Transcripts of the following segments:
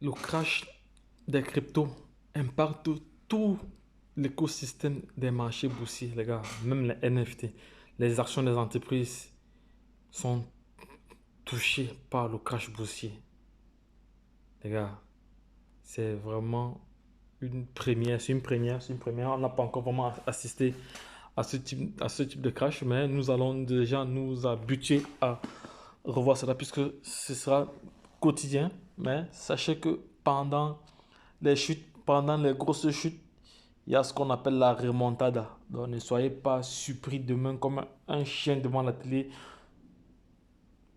le crash des cryptos impacte tout l'écosystème des marchés boursiers, les gars. Même les NFT, les actions des entreprises sont touchées par le crash boursier. Les gars, c'est vraiment une première. C'est une première. C'est une première. On n'a pas encore vraiment assisté à ce type de crash, mais nous allons déjà nous habituer à revoir cela puisque ce sera quotidien. Mais sachez que pendant les chutes, pendant les grosses chutes, il y a ce qu'on appelle la remontada. Donc ne soyez pas surpris demain comme un chien devant la télé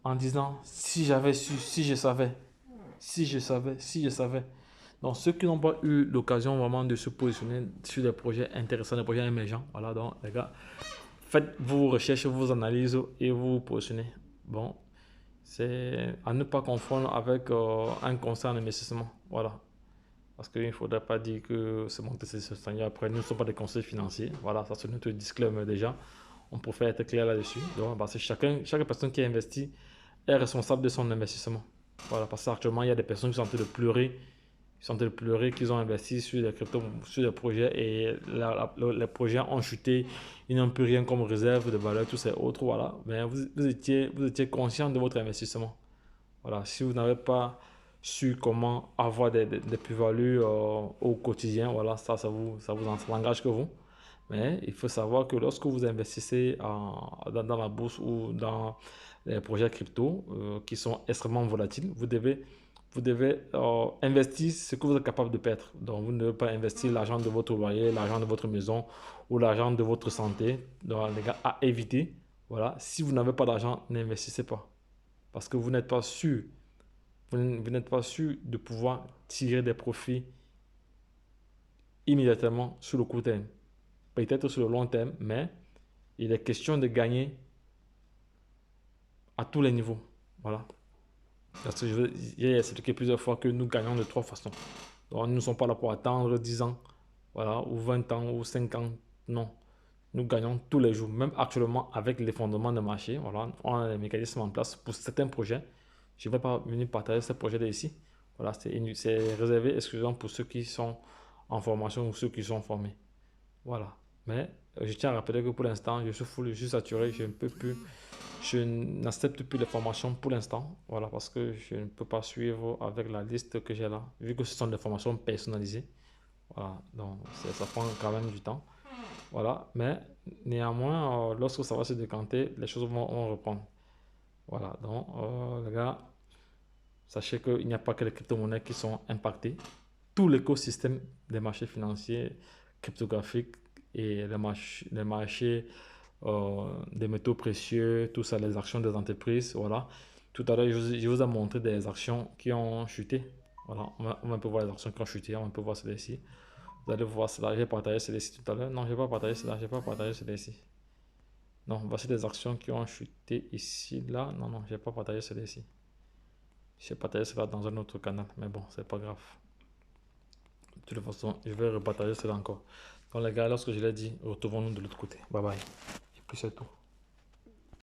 en disant si j'avais su, si je savais, si je savais, si je savais. Donc ceux qui n'ont pas eu l'occasion vraiment de se positionner sur des projets intéressants, des projets émergents, voilà, donc les gars, faites vos recherches, vos analyses et vous positionnez. Bon, c'est à ne pas confondre avec un conseil en investissement. Voilà. Parce qu'il ne faudrait pas dire que c'est monté, c'est soutenu. Après, nous ne sommes pas des conseils financiers. Voilà, ça c'est notre disclaimer déjà. On préfère être clair là-dessus. Donc, parce que chaque personne qui investit est responsable de son investissement. Voilà, parce qu'actuellement, il y a des personnes qui sont en train de pleurer. Ils sont en train de pleurer qu'ils ont investi sur des cryptos, sur des projets et les projets ont chuté. Ils n'ont plus rien comme réserve de valeur, tous ces autres. Voilà. Mais vous étiez conscient de votre investissement. Voilà. Si vous n'avez pas su comment avoir des plus-values au quotidien, voilà, ça vous engage que vous. Mais il faut savoir que lorsque vous investissez dans la bourse ou dans les projets crypto qui sont extrêmement volatiles, vous devez investir ce que vous êtes capable de perdre. Donc, vous ne devez pas investir l'argent de votre loyer, l'argent de votre maison ou l'argent de votre santé. Donc, les gars, à éviter. Voilà. Si vous n'avez pas d'argent, n'investissez pas. Parce que vous n'êtes pas sûr, vous n'êtes pas sûr de pouvoir tirer des profits immédiatement sur le court terme. Peut-être sur le long terme, mais il est question de gagner à tous les niveaux. Voilà. Parce que j'ai expliqué plusieurs fois que nous gagnons de trois façons. Donc, nous ne sommes pas là pour attendre 10 ans, voilà, ou 20 ans, ou 5 ans. Non. Nous gagnons tous les jours. Même actuellement, avec l'effondrement des marchés, voilà, on a des mécanismes en place pour certains projets. Je ne vais pas venir partager ces projets ici. Voilà, c'est réservé exclusivement pour ceux qui sont en formation ou ceux qui sont formés. Voilà. Mais je tiens à rappeler que pour l'instant, je suis full, je suis saturé, je ne peux plus, je n'accepte plus les formations pour l'instant. Voilà, parce que je ne peux pas suivre avec la liste que j'ai là, vu que ce sont des formations personnalisées. Voilà, donc ça prend quand même du temps. Voilà, mais néanmoins, lorsque ça va se décanter, les choses vont reprendre. Voilà, donc les gars, sachez qu'il n'y a pas que les crypto-monnaies qui sont impactées. Tout l'écosystème des marchés financiers, cryptographiques et les marchés des métaux précieux, tout ça, les actions des entreprises. Voilà. Tout à l'heure, je vous ai montré des actions qui ont chuté. Voilà, on va un peu voir les actions qui ont chuté, on va un peu voir celles-ci. Vous allez voir cela. J'ai partagé celles-ci tout à l'heure. Non, je n'ai pas partagé cela, je n'ai pas partagé celles-ci. Non, voici des actions qui ont chuté ici, là. Non, non, je n'ai pas partagé celles-ci. J'ai partagé cela dans un autre canal, mais bon, c'est pas grave. De toute façon, je vais repartager cela encore. Donc les gars, lorsque je l'ai dit, retrouvons-nous de l'autre côté. Bye bye. Et puis c'est tout.